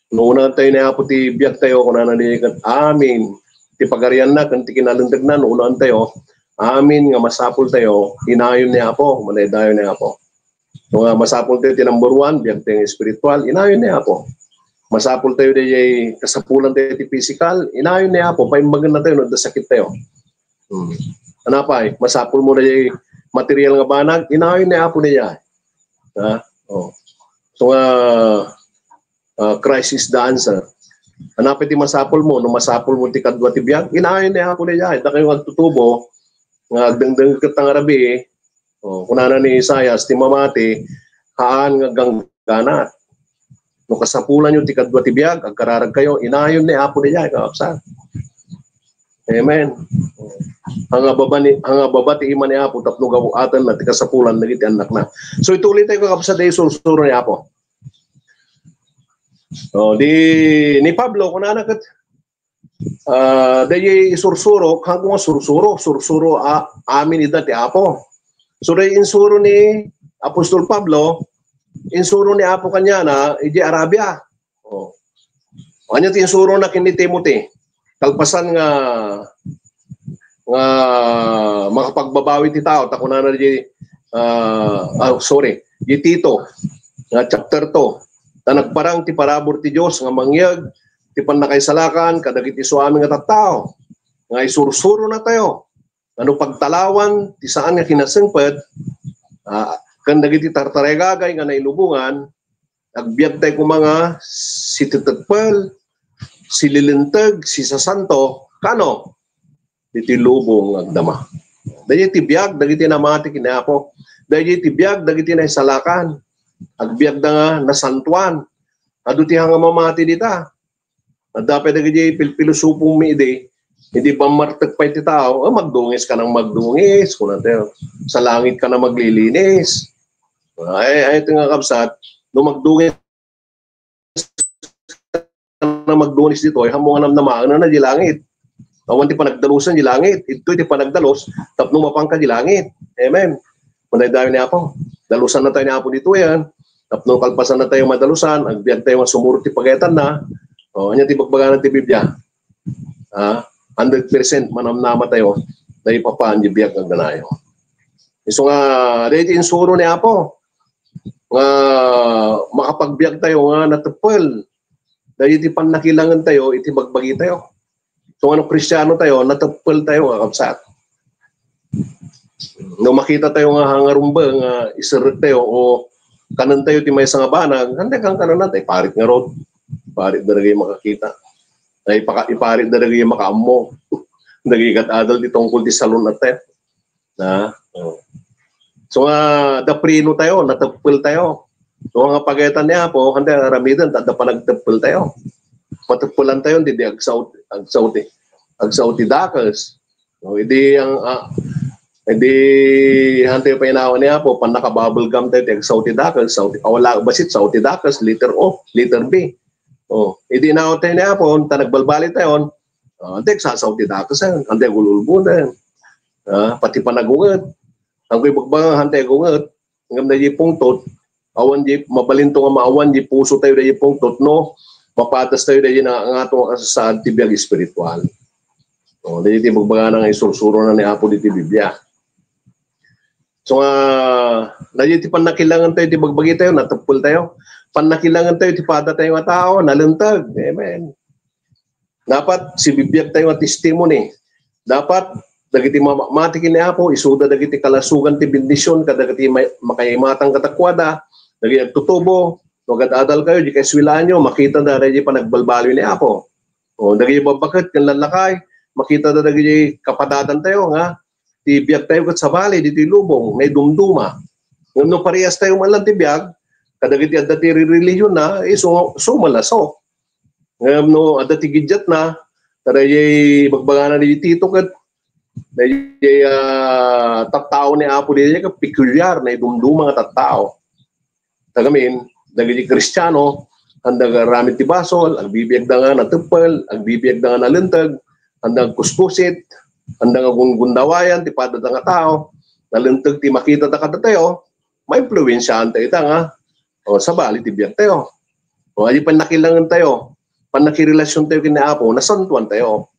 Speaker 9: Noon-unahan tayo ni Apo, itibiyag tayo, kung ano niya, amin, tipagarian na, kanti kinalandag na, noon-unahan tayo, amin nga masapol tayo, inayon niya po, manaydayon niya po. So nga masapol tayo, number 1, biyag tayo spiritual, inayon niya po. Masapol tayo tayo, kasapulan tayo ti physical, inayon niya po, paimbagan na tayo, nadasakit tayo. Anapay, masapol mo na tayo, material nga banag, inayon niya po niya. So nga, Christ is the answer. Hanapin ti masapol mo, no masapol mo ti kadwa ti biyag, inayon niya po niya. Ito kayo magtutubo, nga agdengdeng katang rabi, kunana ni Isaias, ti mamati, haan nga gangganat. No kasapulan yung tikadwa tibiyag, agkararag kayo, inayon ni Apo niya, kakapsa. Amen. Hanga baba ti iman ni Apo, tapno gabuatan na, ti kasapulan, nagiti anak na. So ituloy tayo kakapsa, dahi sursuro ni Apo. Ni Pablo, kunana kat, dahi isursuro, kung sursuro amin ida ti Apo. So dahi insuro ni Apostol Pablo, insuro ni Apo kanya na, iji Arabia. Kanya ti insuro na kini Timothy, kalpasan nga, nga makapagbabawi ti tao ta kunana di di Tito nga chapter 2 ta nagparang ti parabor ti Dios nga mangyag ti pannakaisalakan kadagiti suami nga tattao nga isursuro na tayo ano pagtalawan ti saan nga kinasengpet kan dagiti tartaregagay nga nailubungan agbiag tayo kung mga si Titagpal, si Lilintag, si Sasanto kano diti lubong agdama. Dahil tibiyag, dagiti namati kinapo. Dahil tibiyag, dagiti naisalakan. Agbiag na nga nasantuan. Aduti hanga mamati dita. At dapat dagiti pilpilusupong mi ide, hindi pa martag pa iti tao, magdungis ka ng magdungis. Kung natin, sa langit ka na maglilinis. Ay ito nga kapsat, nung magdungis na magdungis dito, ay hamungan naman na di langit. Awan ti panagdalusan di langit. Ito ti panagdalos, tapno mapangka di langit. Amen. Manay dahil ni Apo. Dalusan na tayo ni Apo dito yan. Tapno kalpasan na tayo madalusan. Agbiag tayo masumurot ti pagetan na. Anya ti bagbaganan ti Biblia. 100% manamnama tayo. Dahil papaan di biag ang ganayo. So nga, dahil ti insuro ni Apo. Nga makapagbiag tayo nga natupal. Dahil ti panakilangan tayo, iti bagbagi tayo. So ano Kristiyano tayo, natapal tayo nga kapsat. Nung makita tayo nga hangarumba, nga isirot tayo, o kanan tayo ti may nga banag, handa kang kanan natin, parit nga road. Parit na rin makakita. Ay iparit na rin makaamo. Nagigat adal di tungkol di salon natin. So nga, daprino tayo, natapal tayo. So nga pagetan niya po, handa ramidan, tada pa nagtapal tayo. Matapulan tayo, hindi agsauti dakas. No, hindi hantay pa inawan niya po, pan naka-bubble gum tayo, agsauti dakas, wala basit, sauti dakas, letter O, letter B. Hindi inawan tayo niya po, nagbalbali tayo, hindi, sasauti dakas yan, hantay gululbo na yan. Pati panagungat. Ang ko'y bagbang hantay gungat, hanggang na yung pungtot, awan di, mabalinto nga maawan, di puso tayo na yung pungtot, no? Mapatas tayo dahil nga itong kasasaan ti biyag espiritual. Dahil iti magbaga na nga isursuro na ni Apo diti Biblia. So nga, dahil iti panakilangan tayo, iti bagbagi tayo, natapul tayo. Panakilangan tayo, iti pada tayo nga tao, nalintag. Amen. Dapat, si Bibiyag tayo nga testimony. Dapat, dagiti mamatikin ni Apo, isuda dagiti kalasugan ti bendisyon, kadagiti makayimatang katakwada, dagiti tutubo, magad-adal kayo, di kayo swilaan nyo, makita na rin yung panagbalbalo ni Apo. Dagi babakit, kan lalakay, makita na rin yung kapadadan tayo, nga, tibiyag tayo kat sa bali, di lubong, may dumduma. Nung parehas tayo man lang tibiyag, kadagiti adati religion na, sumalasok. No, adati gidyat na, tara yung magbagana ni Tito kat, yung tattao ni Apo di ka peculiar, na dumduma nga tattao. Tagamin, dagiti Kristiyano, handang ramit ti basol, agbibiyag na nga natupal, agbibiyag na nga nalintag, handang kuskusit, handang gundawayan, ti pada nga tao, nalintag ti makita ta kada tayo, may influensyahan tayo nga, sa bali ti biyag tayo. Adi panakilangan tayo, panakirelasyon tayo kina Apo, nasantuan tayo.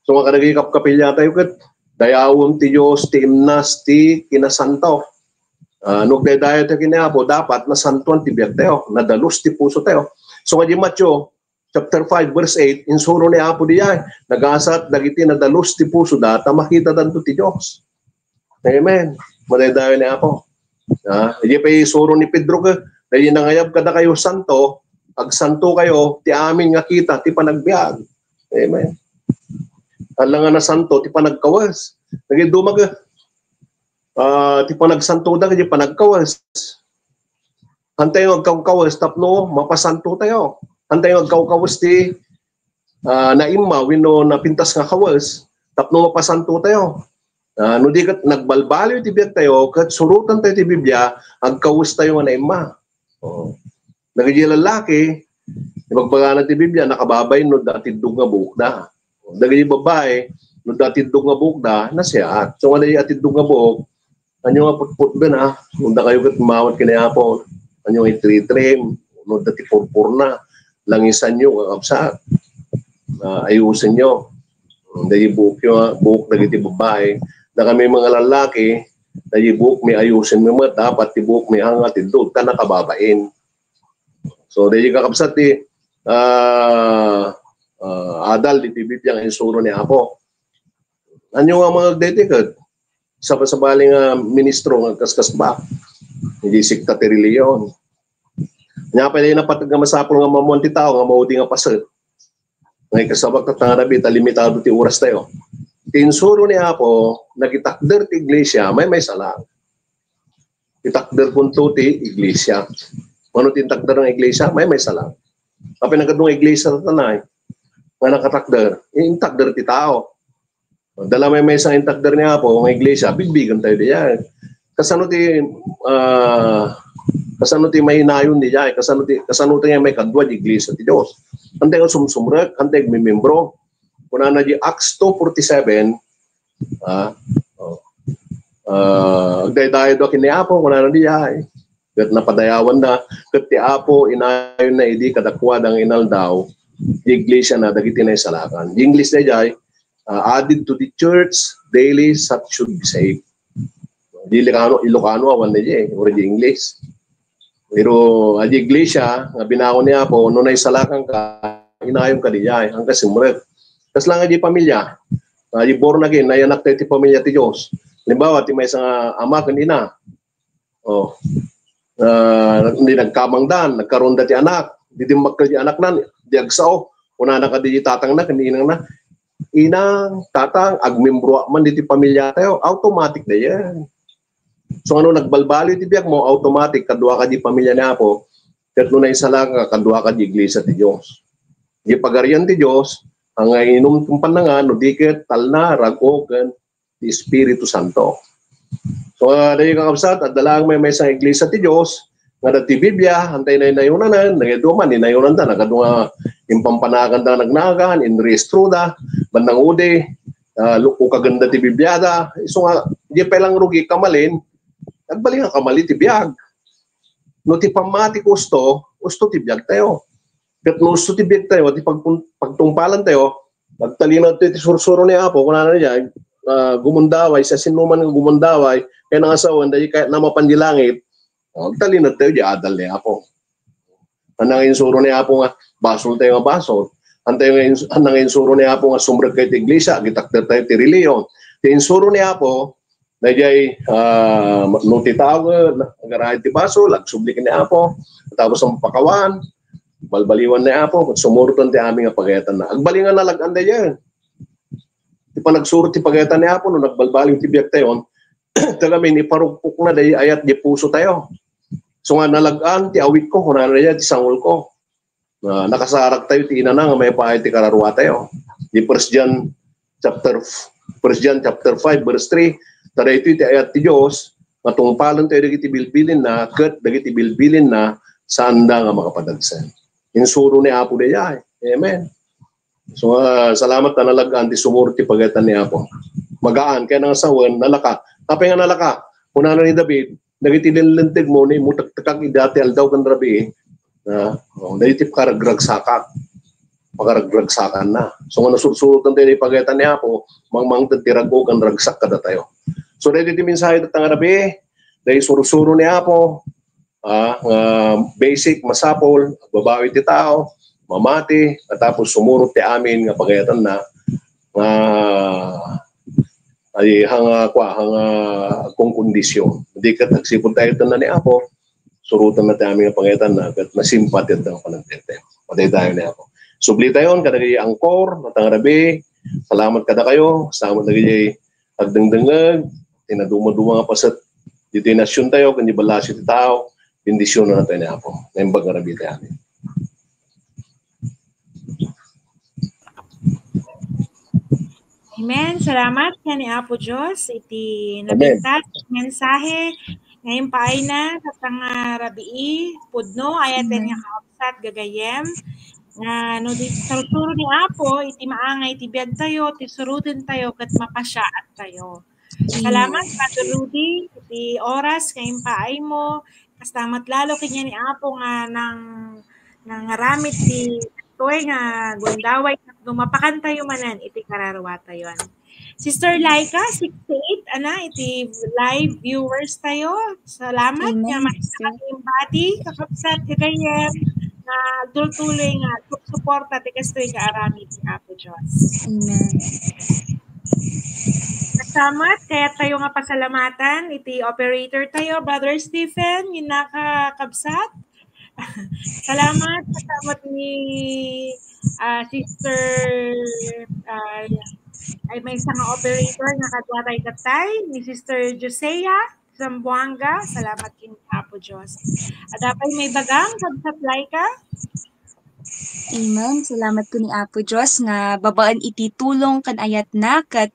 Speaker 9: So nga kadagay kapilya tayo kat, dayawon ti Diyos, ti imnas, ti kinasanto. Nugdaydayo tayo kinapo, dapat nasantuan tibiyag tayo, nadalus ti puso tayo. So nga di Matthew, chapter 5, verse 8, insuro ni Apo diya, nagasat, dagiti nadalus ti puso data, makita danto ti Diyos. Amen. Madaydayo ni Apo. Hindi pa isuro ni Pedro ka, dahil nangayab kada kayo santo, agsanto kayo, ti amin nga kita, ti panagbiag. Amen. Alang nga na santo, ti panagkawas. Nagidumag ti panagsanto da, ti panagkawas. Hantay yung agkawkawas, tapno, mapasanto tayo. Hantay yung agkawkawas ti naima, wino napintas nga kawas, tapno mapasanto tayo. No di kat nagbalbaliw ti biyag tayo, kat surutan tayo ti Biblia, agkawas tayo nga naima. Nagiging lalaki, magbaga na ti Biblia, nakababay no dati dug nga bukda. Nagiging babae, no dati dug nga bukda, nasya. So nga na atidug nga buk, anyo nga putput ba na, nung kayo kat mawat kinayapon, anyo nga itritrim, no dati purpur na, langisan nyo, kakapsat, ayusin nyo. Dahil buhok dagiti babae. Na kami mga lalaki, dahil buhok may ayusin mo dapat ti buhok may hangat idod ka nakababain. So dahil kakabsat ti adal di bibiyang insuro ni Apo. Anyo nga mga dedikat? Sabaling ministro ng kaskas ba? Hindi sikta ti reliyon. Nga pala yung napatag nga masapol nga mamuan ti tao nga maudi nga pasal. Ngay kasabak na tangarabi, limitado ti oras tayo. Tinsuro ni Apo, nagitakder ti iglesia, may salang. Itakder punto ti iglesia. Ano tintakder ng iglesia? May salang. Kapag nagadong iglesia na tanay, nga nakatakder, intakder ti tao. Dala may isang intakder ni Apo, ng iglesia, bigbigan tayo diyan. Kasano ti may hinayon diyan, kasano ti may kadwa di iglesia ti Diyos. Antay ang sumsumrek, antay may membro. Kuna na di Acts 2:47, agday-dayo do kini Apo, kuna na di ay. Kat napadayawan na, kat ti Apo, inayon na idi kadakwad ang inaldaw, di iglesia na dagiti na isalakan. Di English na di added to the church daily such should be saved. Di Ilocano awan na di or di English. Pero di iglesia, nga binako niya po, nung naisalakan ka, inayon ka di ay, ang kasimret. Kas lang di pamilya, di born again, nayanak tayo ti pamilya ti Diyos. Halimbawa, ti may isang ama kanina, hindi nagkamangdan, nagkaroon da ti anak, di magka di anak na, di agsao, una na ka di tatang na, kaninang na, inang, tatang, agmembro man di ti pamilya tayo, automatic na yan. So ano, nagbalbalo ti biyak mo, automatic, kadwa ka di pamilya na po, kat nung naisala ka, kadwa ka di iglesia ti Diyos. Di pagarian ti Diyos, ang inom kong panangan, no diket, talna, ragokan, di Espiritu Santo. So, dahil kakabsat, at dalang may isang iglesia ti Diyos, nga dati Biblia, antay na inayunan na, nangiduman, inayunan da, nagadunga, yung pampanagan da nagnagan, inrestruda, bandang ude, luko kaganda ti Biblia da, so nga, di pa lang rugi kamalin, nagbaling ang kamali ti biyag. No ti pamati gusto ti biyag tayo. Kat no gusto ti biyag tayo, ti pagtungpalan tayo, magtalino ti sursuro ni Apo, kung ano niya, gumundaway, sa sinuman ng gumundaway, kaya nangasawan, dahil kahit na mapandilangit, magtalino tayo, di adal ni Apo. Anang insuro ni Apo nga, basol tayo nga basol. Anang insuro ni Apo nga, sumrag kayo ti iglesia, gitakter tayo ti reliyon. Ti insuro ni Apo, na jay nuti tawag, nagarahay ti basol, agsubli ni Apo, tapos ang pakawan, balbaliwan ni Apo, sumurutan ti aming pagayatan na. Agbalingan na laganda yan. Di pa nagsurot ti pagayatan ni Apo, no nagbalbaling ti biyak tayo, tagamin, iparugpok na dahi ayat di puso tayo. So nga nalagaan, ti awit ko, kunana na yan, ti sangol ko. Nakasarag tayo, ti ina na, nga may pahay ti kararwa tayo. Di 1 John chapter 5, verse 3, tada ito ti ayat ti Diyos, matungpalan tayo dagiti bilbilin na, kat dagiti bilbilin na, saan da nga makapadagsan. Insuro ni Apo daya. Amen. So, salamat na nalagaan, ti sumuro ti pagayatan ni Apo. Magaan, kaya nang asawan, nalaka. Kapag nga nalaka, una na ni David, nagitilinlintig mo, ni mutaktakag idati aldaw kan rabi, nalitip karagragsakak. Pagaragragsakan na. So, nga nasusurutan tayo ni pagayatan ni Apo, mangmangtad tirago kan ragsak kada tayo. So, dahil iti mensahe tatang rabi, dahil surusuro ni Apo, basic, masapol, babawi ti tao, mamati, at tapos sumurot ti amin nga pagayatan na ay hanga kung kondisyon. Hindi ka tagsipon tayo na ni Apo, surutan na ti amin nga pagayatan na at nasimpatid ng panagtete. Patay tayo ni Apo. Subli tayo, kadagay angkor, matang rabi, salamat kada kayo, salamat nagay agdengdengag, tinaduma-duma nga pasat, dito nasyon tayo, kundi balasyo ti tao, bendisyon na natin niya po. Naimbag na rabi tayo.
Speaker 6: Amen. Salamat kani Apo Diyos. Iti nabintas mensahe. Ngayon pa ay na katang rabii, pudno, ayaten nga kaapsat gagayem. No, di saruturo ni Apo, iti maangay, iti biyag tayo, iti surutin tayo, kat mapasyaat tayo. Salamat, Pastor Rudy, iti oras, ngayon pa ay mo, kastamat lalo kanya ni Apo nga nang ramit toy nga gundaway gumapakan tayo manan iti kararwa tayo. Sister Laika 68 iti live viewers tayo. Salamat nga makimbati kakapsat kagayem na dultuloy nga suporta ti kastoy ka arami ti Apo Diyos.
Speaker 7: Amen.
Speaker 6: Salamat kaya tayo nga pasalamatan iti operator tayo Brother Stephen yung nakakabsat. Salamat ni Sister ay may isang operator na kadwatay katay ni Sister Josea Zamboanga. Salamat kin Apo Diyos. At dapat may bagang kabsatlay ka.
Speaker 7: Amen. Salamat ko ni Apo Diyos nga babaan iti tulong kan ayat na kat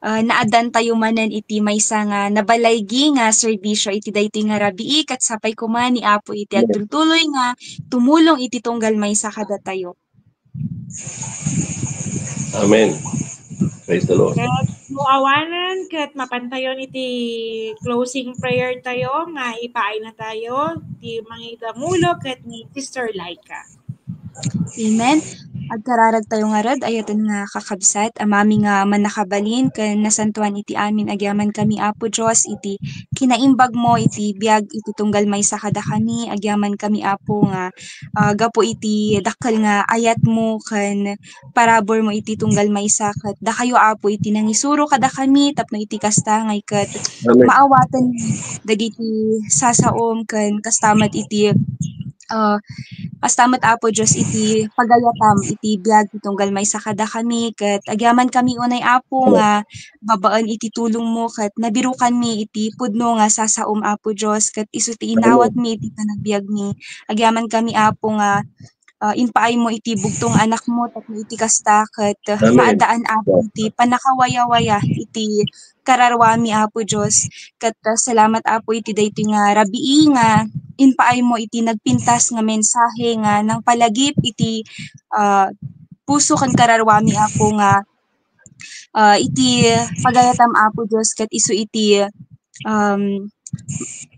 Speaker 7: naadan tayo manan iti maysa nga nabalaygi nga serbisyo iti daytoy nga rabii kat sapay ko man ni Apo iti agtultuloy nga tumulong iti tunggal maysa kada tayo.
Speaker 9: Amen. Praise the Lord.
Speaker 6: Kat muawanan kat mapantayon iti closing prayer tayo nga ipaay na tayo ti mangidamulo kat ni Sister Laika.
Speaker 7: Amen. Agkararag tayo nga rad, ayatan nga kakabsat, amami nga manakabalin, kan nasantuan iti amin, agyaman kami Apo Diyos, iti kinaimbag mo, iti biag, iti tunggal may sakada kami, agyaman kami Apo nga, gapo iti dakal nga ayat mo, kan parabor mo iti tunggal may sakat, da kayo Apo iti nangisuro kada kami, tapno iti kastangay, kat maawatan dagiti sasaom, kan kastamat iti kastamat Apo Diyos iti pagayatam iti biag itunggal may sakada kami ket agyaman kami unay Apo nga babaan iti tulong mo ket nabirukan mi iti pudno nga sasaom Apo Diyos ket isu ti inawat mi iti panagbiag mi agyaman kami Apo nga inpaay mo iti bugtong anak mo tapno iti kasta ket maadaan Apo iti panakawaya-waya iti kararwami Apo Diyos ket salamat Apo iti daytoy nga rabii nga inpaay mo iti nagpintas nga mensahe nga nang palagip iti puso kan kararwami Apo nga iti pagayatam Apo Diyos ket isu iti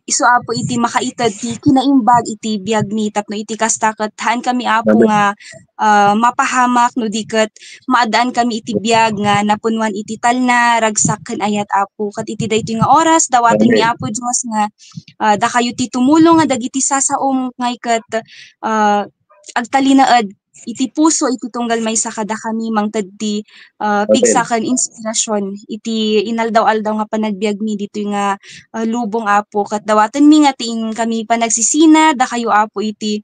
Speaker 7: isu Apo iti makaitad ti kinaimbag iti biag mi tapno iti kasta ket haan kami Apo nga mapahamak no diket maadaan kami iti biag nga napunwan iti talna ragsak ken ayat Apo ket iti daytoy nga oras dawaten mi Apo Diyos nga da kayo ti tumulong nga dagiti sasaom ngay ket agtalinaed iti puso iti tunggal may sakada kami mangted ti pigsaken inspirasyon iti inaldaw-aldaw nga panagbiag mi dito nga lubong Apo ket dawaten mi nga tiin kami panagsisina da kayo Apo iti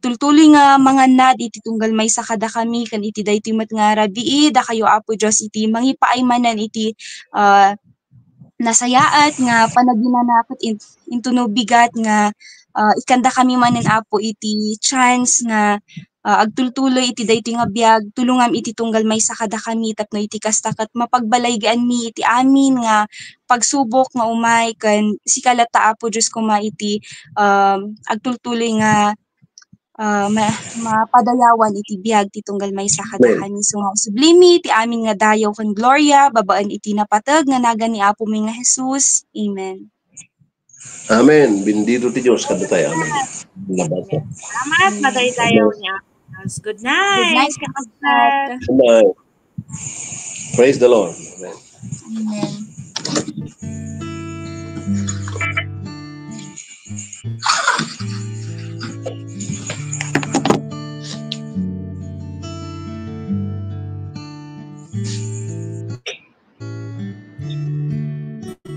Speaker 7: tultuloy nga mangannad iti tunggal may sakada kami kan iti daytoy met nga rabii da kayo Apo Diyos iti mangipaaymanan iti nasayaat nga panaginanakot into no bigat nga ikanda kami manen Apo iti chance nga agtultuloy iti daytoy nga biag tulungam iti tunggal may sakada kami tapno iti kasta ket mapagbalaygaan mi iti amin nga pagsubok nga umay ken sikalata Apo Diyos kuma iti agtultuloy nga mapadayawan iti biag ti tunggal may sakada kami so nga sublimi iti amin nga dayaw ken gloria babaan iti napateg nga nagan ni Apo mi nga Jesus. Amen.
Speaker 9: Amen. Bendito ti Diyos kada tayo. Amen.
Speaker 6: Salamat, madaydayaw niya. Good night.
Speaker 7: Good night, kakabsat.
Speaker 9: Good night. Praise the Lord. Amen.
Speaker 7: Amen.